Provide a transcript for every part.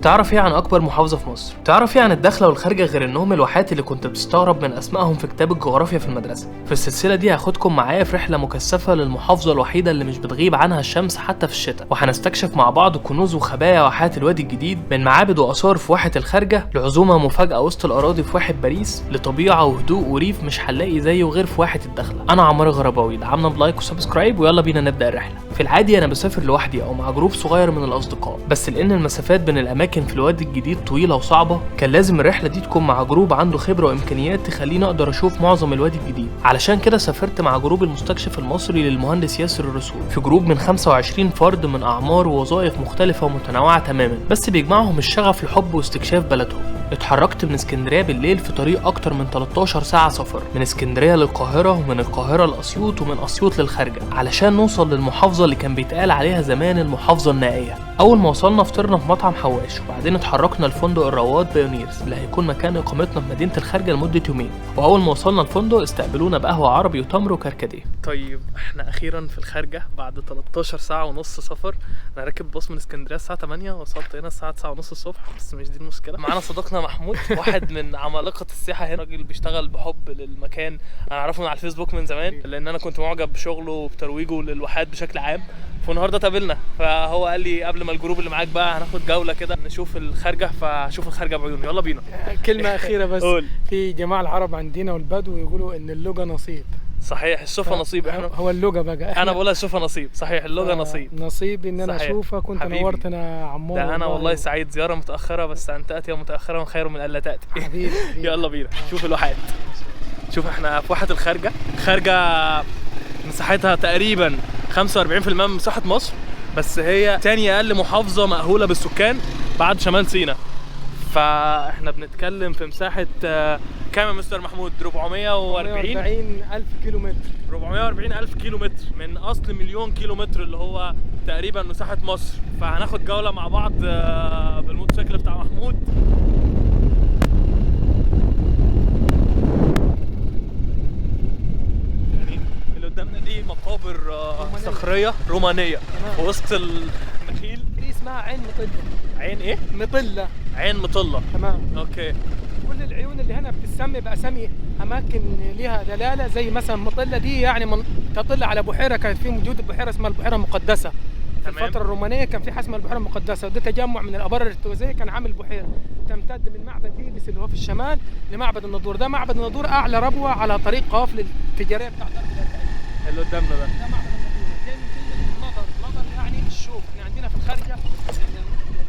تعرف ايه عن اكبر محافظة في مصر؟ تعرف ايه عن الداخلة والخارجة غير انهم الواحات اللي كنت بتستغرب من اسمائهم في كتاب الجغرافيا في المدرسة؟ في السلسلة دي هاخدكم معايا في رحلة مكثفة للمحافظة الوحيدة اللي مش بتغيب عنها الشمس حتى في الشتاء، وهنستكشف مع بعض كنوز وخبايا واحات الوادي الجديد، من معابد واثار في واحة الخارجة لعزومة مفاجأة وسط الاراضي في واحة باريس، لطبيعة وهدوء وريف مش هنلاقي زيه غير في واحة الداخلة. انا عمار غرباوي، دعمنا بلايك وسبسكرايب ويلا بينا نبدأ الرحلة. في العادي انا بسافر لوحدي او مع جروب صغير من الاصدقاء، بس لان المسافات بين الاماكن في الوادي الجديد طويله وصعبه كان لازم الرحله دي تكون مع جروب عنده خبره وامكانيات تخليني اقدر اشوف معظم الوادي الجديد. علشان كده سافرت مع جروب المستكشف المصري للمهندس ياسر الرسول، في جروب من 25 فرد من اعمار ووظائف مختلفه ومتنوعه تماما، بس بيجمعهم الشغف لحب واستكشاف بلدهم. اتحركت من اسكندريه بالليل في طريق اكتر من 13 ساعه سفر، من اسكندريه للقاهره ومن القاهره لاسيوط ومن اسيوط للخارجه، علشان نوصل للمحافظه اللي كان بيتقال عليها زمان المحافظه النائيه. اول ما وصلنا فطرنا في مطعم حواش، وبعدين اتحركنا لفندق الرواد بايونيرز اللي هيكون مكان اقامتنا في مدينه الخارجه لمده يومين. واول ما وصلنا الفندق استقبلونا بقهوه عربي وتمر وكركديه. طيب احنا اخيرا في الخارجه بعد 13 ساعه ونص سفر. انا راكب باص من اسكندريه الساعه 8 وصلت هنا الساعه 9 ونص الصبح، بس مش دي المشكله. معانا صديقنا محمود، واحد من عمالقه السياحه هنا، راجل بيشتغل بحب للمكان. انا اعرفه من على الفيسبوك من زمان لان انا كنت معجب بشغله وبترويجه للواحات بشكل عام. فالنهارده قابلنا، فهو قال لي قبل ما الجروب اللي معاك بقى هناخد جوله كده نشوف الخارجه، فشوف الخارجه بعيوني. يلا بينا. كلمه اخيره بس قول. في جماعه العرب عندنا والبدو يقولوا ان اللغه نصيب. صحيح، الشوفه نصيب. احنا هو اللغه بقى انا بقولها الشوفه نصيب. صحيح، اللغه نصيب. نصيب ان انا اشوفك وانت نورتنا عمار. ده انا والله سعيد، زياره متاخره بس ان تاتي متاخره خير من الا تاتي. حبيبي. يلا بينا شوف الواحات. شوف احنا في واحه الخارجه. مساحتها تقريبا 45% من مساحه مصر، بس هي تاني اقل محافظه مأهوله بالسكان بعد شمال سيناء. فاحنا بنتكلم في مساحه كام يا مستر محمود؟ 440,000 كيلومتر. 440,000 كيلومتر من اصل مليون كيلومتر اللي هو تقريبا مساحه مصر. فهناخد جوله مع بعض بالموتوسيكل بتاع محمود. قدامنا دي مقابر صخريه رومانيه في وسط النخيل. دي اسمها عين مطله. عين ايه؟ مطله. عين مطله. تمام. اوكي. كل العيون اللي هنا بتسمي باسامي اماكن ليها دلاله، زي مثلا مطله دي يعني تطل على بحيره كانت في موجود بحيره اسمها البحيره المقدسه. في الفتره الرومانيه كان في حاجه اسمها البحيره المقدسه، وده تجمع من الابار الارتوازيه كان عامل بحيره تمتد من معبد هيبس اللي هو في الشمال لمعبد النضور. ده معبد النضور اعلى ربوه على طريق قافله التجاريه بتاعت اللي قدامنا ده. ده معبد المدينه. جاي من كلمه نظر يعني الشوف. احنا عندنا في الخارجه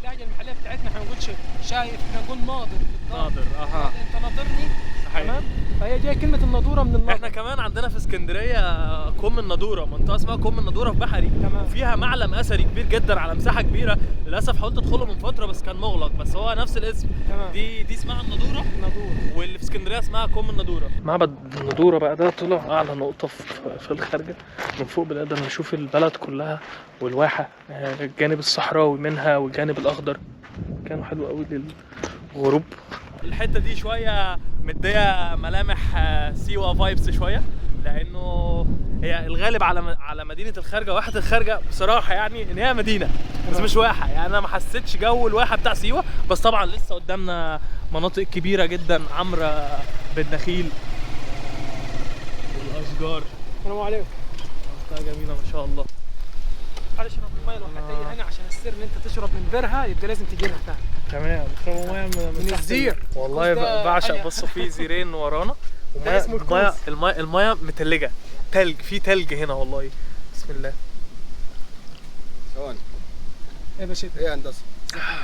اللهجه المحليه بتاعتنا احنا ما بنقولش شايف، احنا نقول ناظر. اها. انت ناظرني. تمام. فهي جايه كلمه النضوره من النظر. احنا كمان عندنا في اسكندريه كوم النضوره، منطقه اسمها كوم النضوره في بحري. تمام. وفيها معلم اثري كبير جدا على مساحه كبيره. للاسف حاولت ادخله من فتره بس كان مغلق، بس هو نفس الاسم. تمام. دي اسمها النضوره. واللي في اسكندريه اسمها كوم النضوره. معبد النضوره بقى ده طلع اعلى نقطه في الخارجه. من فوق بنقدر نشوف البلد كلها والواحه، الجانب الصحراوي منها والجانب الاخضر. كانوا حلو قوي للغروب. الحته دي شويه مديه ملامح سيوه فايبس شويه، لانه هي الغالب على مدينه الخارجه. واحه الخارجه بصراحه يعني ان هي مدينه بس مش واحه، يعني انا ما حسيتش جو الواحه بتاع سيوه. بس طبعا لسه قدامنا مناطق كبيره جدا عمرة بالنخيل والاشجار. السلام عليكم. منطقه جميله ما شاء الله. تعال اشرب الميه الواحاتيه هنا، عشان السر ان انت تشرب من بيرها يبقى لازم تجي لها تاني. تمام. نشرب ميه من الزير. والله بعشق. بصوا في زيرين ورانا. الميه متلجه، تلج. في تلج هنا والله. بسم الله. ثواني. ايه يا باشا؟ ايه يا هندسه؟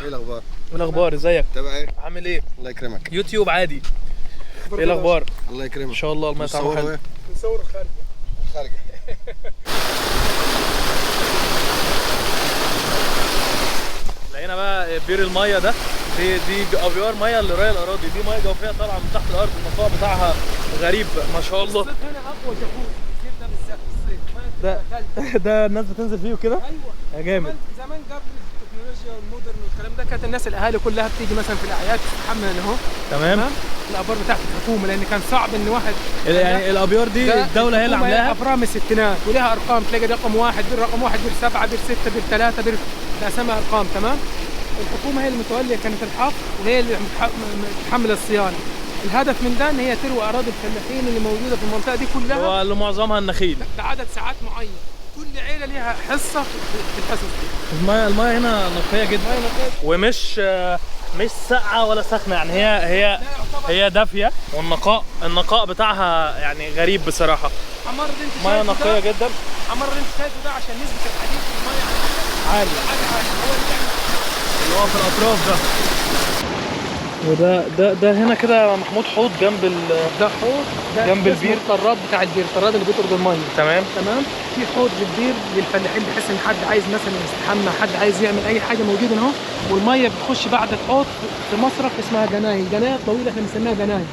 ايه الاخبار؟ الاخبار ازيك؟ تبع ايه؟ عامل ايه؟ الله يكرمك. يوتيوب عادي. ايه الاخبار؟ الله يكرمك. ان شاء الله الميه طعمها حلو. بنصور الخارجه. لقينا بقى بير الميه ده. دي ابيار ميه اللي رايه الاراضي. دي ميه جوفيه طالعه من تحت الارض. المنطقه بتاعها غريب ما شاء الله. الصيف هنا اقوى جفوف. الصيف ده بالذات الصيف. ده الناس بتنزل فيه وكده. ايوه يا جامد. زمان قبل التكنولوجيا والمودرن والكلام ده كانت الناس الاهالي كلها بتيجي مثلا في الاعياد تستحمى هنا اهو. تمام. الابار بتاعت الحكومه، لان كان صعب ان واحد يعني الابيار دي الدوله هي اللي عاملاها. افرام الستينات ولها ارقام، تلاقي رقم 1 بير رقم 1 بير 7 بير 6 بير 3 بير، الاسامي ارقام. تمام. الحكومه هي المتوليه كانت الحفر وهي اللي متحمله الصيانه. الهدف من ده ان هي تروي اراضي الفلاحين اللي موجوده في المنطقه دي كلها، اللي معظمها النخيل، بعدد ساعات معين. كل عيله ليها حصه في الحصص دي. المايه هنا نقيه جدا ومش مش ساقعه ولا سخنه، يعني هي دافيه، والنقاء بتاعها يعني غريب بصراحه. ميه نقيه جدا. حمار اللي انت شايفه ده عشان نسبه الحديد في الميه عالي، هو اللي هو في الاطراف ده. وده هنا كده محمود حوض جنب ده حوض جنب البير، الطراد بتاع البير، الطراد اللي بيطرد الميه. تمام. في حوض للبير للفلاحين، بحيث ان حد عايز مثلا يستحمى، حد عايز يعمل اي حاجه موجوده اهو. والميه بتخش بعد الحوض في مصرف اسمها جناي، الجنايه الطويله احنا بنسميها جناي،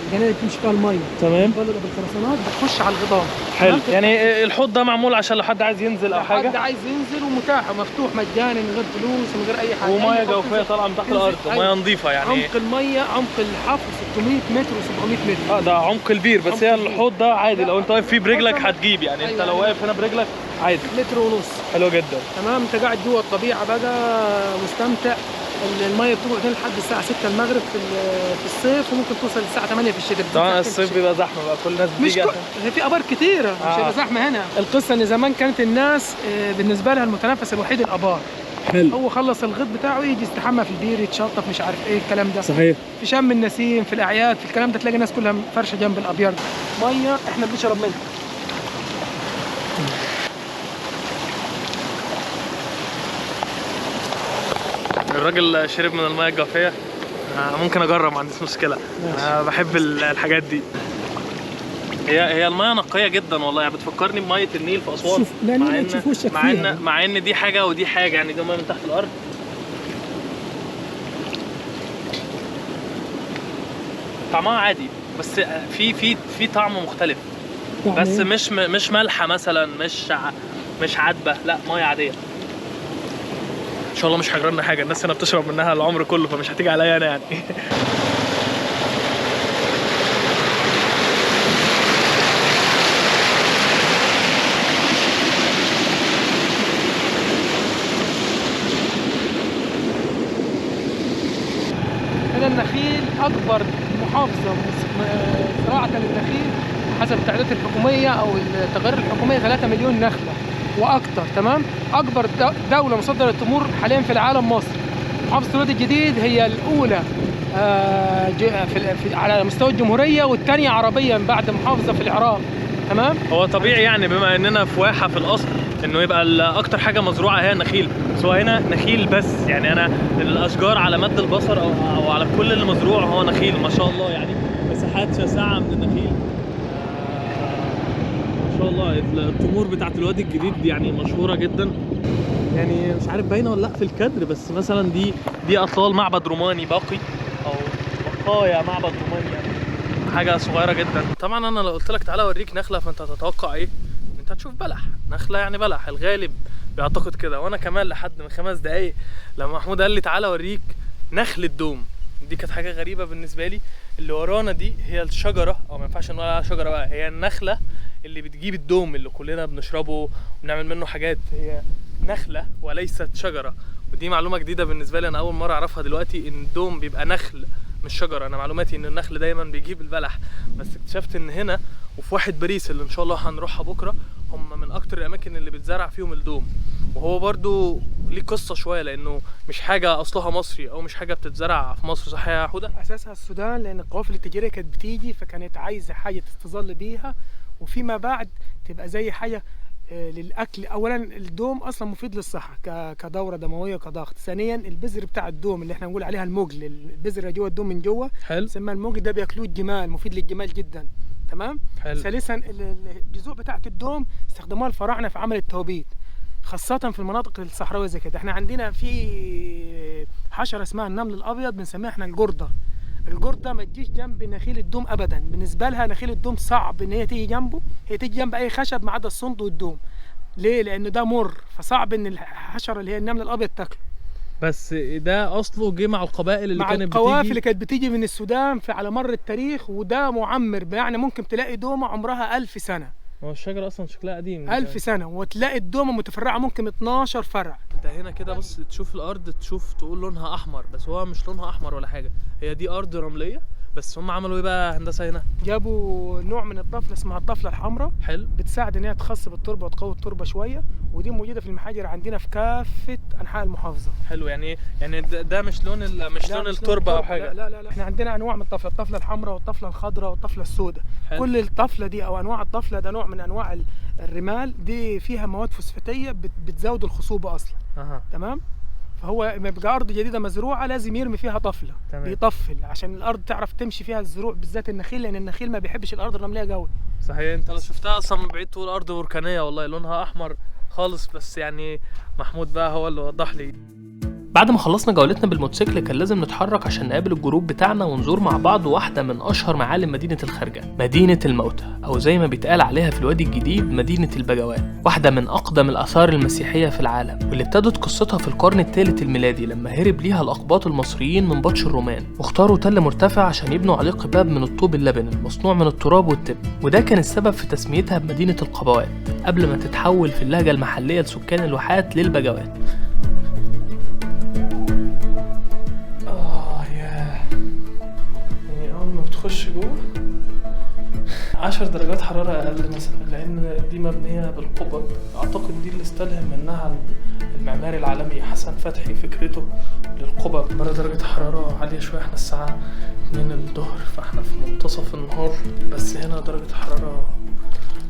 الجنايه اللي بتمشي فيها الميه. تمام. بالخرسانات بتخش على الغضام. حلو. يعني الحوض ده معمول عشان لو حد عايز ينزل او حاجه، حد عايز ينزل، ومتاح ومفتوح مجاني من غير فلوس ومن غير اي حاجه، وميه جوفيه طالعه من تحت الارض، وميه نظيفه. يعني عمق الميه، عمق الحفر 600 متر و700 متر. ده عمق البير، بس هي الحوض ده عادي لو انت واقف فيه برجلك هتجيب، يعني انت لو واقف هنا برجلك عادي. 1.5 متر. حلو جدا. تمام. انت قاعد جوه الطبيعه بقى مستمتع. الميه بتقعد هنا لحد الساعه 6 المغرب في الصيف، وممكن توصل للساعه 8 في الشتاء. طبعا الصيف بيبقى زحمه بقى، كل الناس بتيجي في ابار كتيره. مش هيبقى زحمه هنا. القصه ان زمان كانت الناس بالنسبه لها المتنفس الوحيد الابار. حلو. هو خلص الغيط بتاعه يجي يستحمى في البير، يتشطف، مش عارف ايه الكلام ده. صحيح. في شم النسيم، في الاعياد، في الكلام ده تلاقي الناس كلها فرشه جنب الابيار دي. ميه احنا بنشرب منها. الراجل شرب من الميه الجوفيه، ممكن اجرب، ما عنديش مشكله. انا بحب الحاجات دي. هي الميه نقيه جدا والله، يعني بتفكرني بميه النيل في اسوان. شوف، لا تشوف وشك فيها. مع ان دي حاجه ودي حاجه، يعني دي ميه من تحت الارض. طعمها عادي، بس في طعم مختلف، بس مش مالحه مثلا، مش عذبه، لا ميه عاديه. ان شاء الله مش هيجرالنا حاجه، الناس هنا بتشرب منها العمر كله، فمش هتيجي عليا انا يعني. هنا النخيل اكبر محافظه زراعه للنخيل حسب التعدادات الحكوميه او التقارير الحكوميه 3 مليون نخله واكثر. تمام. اكبر دوله مصدره للتمور حاليا في العالم مصر. محافظه الوادي الجديد هي الاولى على مستوى الجمهوريه، والثانيه عربيا بعد محافظه في العراق. تمام. هو طبيعي يعني بما اننا في واحه في الاصل انه يبقى اكتر حاجه مزروعه هي النخيل، بس هو هنا نخيل بس. يعني انا الاشجار على مد البصر او على كل اللي مزروع هو نخيل، ما شاء الله. يعني مساحات شاسعه من النخيل، ما شاء الله. التمور بتاعت الوادي الجديد يعني مشهوره جدا. يعني مش عارف باينه ولا لا في الكادر، بس مثلا دي اطلال معبد روماني باقي، او بقايا معبد روماني، يعني حاجه صغيره جدا. طبعا انا لو قلت لك تعالى اوريك نخله، فانت هتتوقع ايه؟ انت هتشوف بلح. نخله يعني بلح، الغالب بيعتقد كده. وانا كمان لحد من 5 دقايق لما محمود قال لي تعالى اوريك نخله دوم، دي كانت حاجه غريبه بالنسبه لي. اللي ورانا دي هي الشجره، او ما ينفعش نقول عليها شجره بقى، هي النخله اللي بتجيب الدوم اللي كلنا بنشربه وبنعمل منه حاجات. هي نخله وليست شجره، ودي معلومه جديده بالنسبه لي. انا اول مره اعرفها دلوقتي ان الدوم بيبقى نخل مش شجره. انا معلوماتي ان النخل دايما بيجيب البلح، بس اكتشفت ان هنا وفي واحد باريس اللي ان شاء الله هنروحها بكره، هم من اكتر الاماكن اللي بتزرع فيهم الدوم. وهو برضو ليه قصه شويه، لانه مش حاجه اصلها مصري او مش حاجه بتتزرع في مصر. صح يا حوده؟ اساسها السودان، لان القوافل التجاريه كانت بتيجي، فكانت عايزه حاجه تستظل بيها وفيما بعد تبقى زي حاجه للاكل. اولا الدوم اصلا مفيد للصحه كدوره دمويه وكضغط. ثانيا البذر بتاع الدوم اللي احنا بنقول عليها المجل، البذر اللي جوه الدوم من جوه، حلو، سماه المجل، ده بياكلوه الجمال، مفيد للجمال جدا. تمام. حلو. ثالثا الجذوع بتاعت الدوم استخدموها الفراعنه في عمل التوابيت، خاصه في المناطق الصحراويه زي كده. احنا عندنا في حشره اسمها النمل الابيض بنسميها احنا الجرده. الجرده ما تجيش جنب نخيل الدوم ابدا، بالنسبه لها نخيل الدوم صعب ان هي تيجي جنبه، هي تيجي جنب اي خشب ما عدا الصند والدوم. ليه؟ لانه ده مر، فصعب ان الحشره اللي هي النمل الابيض تاكله. بس ده اصله جه مع القبائل اللي مع كانت بتيجي، القوافل اللي كانت بتيجي من السودان على مر التاريخ، وده معمر. يعني ممكن تلاقي دومه عمرها 1000 سنه. هو الشجره اصلا شكلها قديم. 1000 سنه، وتلاقي الدومه متفرعه ممكن 12 فرع. انت هنا كده بص تشوف الارض تقول لونها احمر، بس هو مش لونها احمر ولا حاجه، هي دي ارض رمليه. بس هم عملوا ايه بقى هندسه هنا؟ جابوا نوع من الطفله اسمها الطفله الحمراء، حلو، بتساعد ان هي تخصب التربه وتقوي التربه شويه، ودي موجوده في المحاجر عندنا في كافه انحاء المحافظه. حلو. يعني ده مش لون لون التربه او حاجه؟ لا احنا عندنا انواع من الطفله الحمراء والطفله الخضراء والطفله السوداء. كل الطفله دي او انواع الطفله ده نوع من انواع الرمال، دي فيها مواد فوسفاتيه بتزود الخصوبه اصلا. تمام. فهو لما يبقى ارض جديده مزروعه لازم يرمي فيها طفله. تمام. بيطفل عشان الارض تعرف تمشي فيها الزروع، بالذات النخيل، لان النخيل ما بيحبش الارض الرمليه قوي. صحيح. انت لو شفتها اصلا من بعيد تقول ارض بركانيه، والله لونها احمر خالص، بس يعني محمود بقى هو اللي وضح لي. بعد ما خلصنا جولتنا بالموتوسيكل كان لازم نتحرك عشان نقابل الجروب بتاعنا ونزور مع بعض واحدة من أشهر معالم مدينة الخارجة، مدينة الموتى، أو زي ما بيتقال عليها في الوادي الجديد مدينة البجوات، واحدة من أقدم الآثار المسيحية في العالم، واللي ابتدت قصتها في القرن الثالث الميلادي لما هرب ليها الأقباط المصريين من بطش الرومان، واختاروا تل مرتفع عشان يبنوا عليه قباب من الطوب اللبني المصنوع من التراب والتبن، وده كان السبب في تسميتها بمدينة القبوات قبل ما تتحول في اللهجة المحلية لسكان الواحات للبجوات. تخش جوه 10 درجات حرارة أقل مثلا، لأن دي مبنية بالقبب. أعتقد دي اللي استلهم منها المعماري العالمي حسن فتحي فكرته للقبب. بره درجة حرارة عالية شوية، احنا الساعة 2 الظهر فاحنا في منتصف النهار، بس هنا درجة حرارة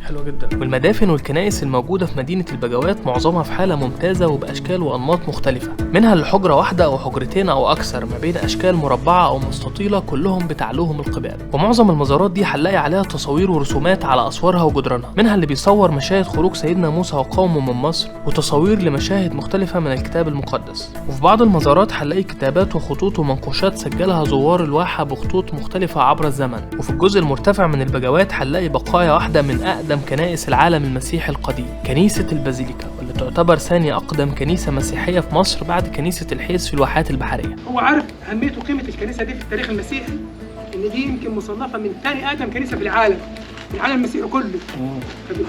حلوة جدا. والمدافن والكنائس الموجودة في مدينة البجوات معظمها في حالة ممتازة وبأشكال وأنماط مختلفة، منها اللي حجرة واحدة أو حجرتين أو أكثر ما بين أشكال مربعة أو مستطيلة كلهم بتعلوهم القباب. ومعظم المزارات دي هنلاقي عليها تصاوير ورسومات على أسوارها وجدرانها، منها اللي بيصور مشاهد خروج سيدنا موسى وقومه من مصر، وتصاوير لمشاهد مختلفة من الكتاب المقدس. وفي بعض المزارات هنلاقي كتابات وخطوط ومنقوشات سجلها زوار الواحة بخطوط مختلفة عبر الزمن. وفي الجزء المرتفع من البجوات هنلاقي بقايا واحدة من أقدم كنائس العالم المسيحي القديم، كنيسة البازيليكا، واللي تعتبر ثاني أقدم كنيسة مسيحية في مصر بعد كنيسة الحيس في الواحات البحرية. هو عارف أهمية وقيمة الكنيسة دي في التاريخ المسيحي، إن دي يمكن مصنفة من ثاني أقدم كنيسة في العالم المسيحي كله.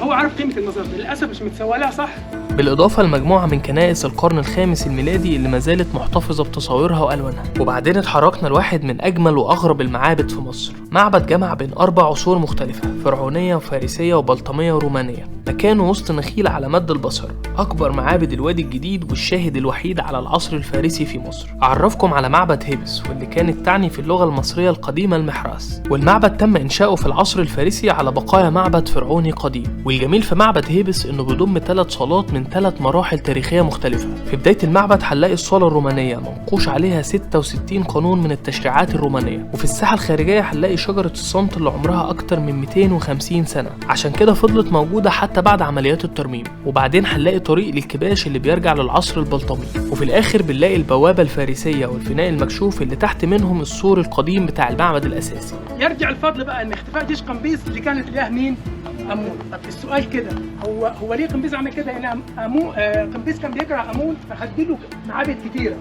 هو عارف قيمة المزار، للأسف مش متسوى لها صح. بالإضافة لمجموعة من كنائس القرن الخامس الميلادي اللي ما زالت محتفظة بتصاويرها وألوانها. وبعدين اتحركنا لواحد من أجمل وأغرب المعابد في مصر، معبد جمع بين 4 عصور مختلفة، فرعونية وفارسية وبلطمية ورومانية، مكانه وسط نخيل على مد البصر، أكبر معابد الوادي الجديد والشاهد الوحيد على العصر الفارسي في مصر. أعرفكم على معبد هيبس، واللي كانت تعني في اللغة المصرية القديمة المحراس، والمعبد تم إنشاؤه في العصر الفارسي على بقايا معبد فرعوني قديم. والجميل في معبد هيبس إنه بيضم 3 صالات من 3 مراحل تاريخية مختلفة. في بداية المعبد هنلاقي الصالة الرومانية منقوش عليها 66 قانون من التشريعات الرومانية، وفي الساحة الخارجية هنلاقي شجرة الصمت اللي عمرها أكتر من 250 سنة، عشان كده فضلت موجودة حتى بعد عمليات الترميم. وبعدين هنلاقي طريق للكباش اللي بيرجع للعصر البلطمي، وفي الآخر بنلاقي البوابة الفارسية والفناء المكشوف اللي تحت منهم السور القديم بتاع المعبد الأساسي. يرجع الفضل بقى إن اختفاء جيش قمبيز اللي كانت إله مين؟ أمون. طب السؤال كده، هو ليه قمبيز عمل كده؟ لأن قمبيز كان بيكره أمون فخدله معابد كتيرة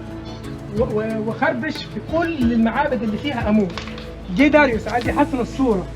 وخربش في كل المعابد اللي فيها أمون. جه داريوس عايز يحسن الصورة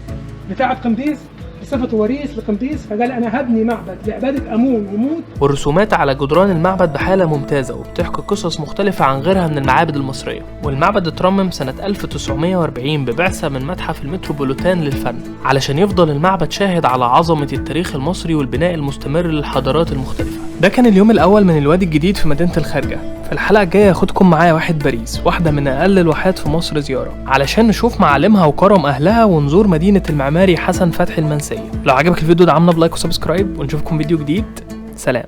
بتاعة قمبيز بصفته وريث لقمبيز، فقال أنا هبني معبد لعبادة أمون وموت. والرسومات على جدران المعبد بحالة ممتازة وبتحكي قصص مختلفة عن غيرها من المعابد المصرية. والمعبد اترمم سنة 1940 ببعثة من متحف المتروبوليتان للفن، علشان يفضل المعبد شاهد على عظمة التاريخ المصري والبناء المستمر للحضارات المختلفة. ده كان اليوم الأول من الوادي الجديد في مدينة الخارجة. في الحلقة الجاية هاخدكم معايا واحد باريس، واحدة من أقل الواحات في مصر زيارة، علشان نشوف معالمها وكرم أهلها ونزور مدينة المعماري حسن فتحي المنسية. لو عجبك الفيديو دعمنا بلايك وسبسكرايب، ونشوفكم فيديو جديد. سلام.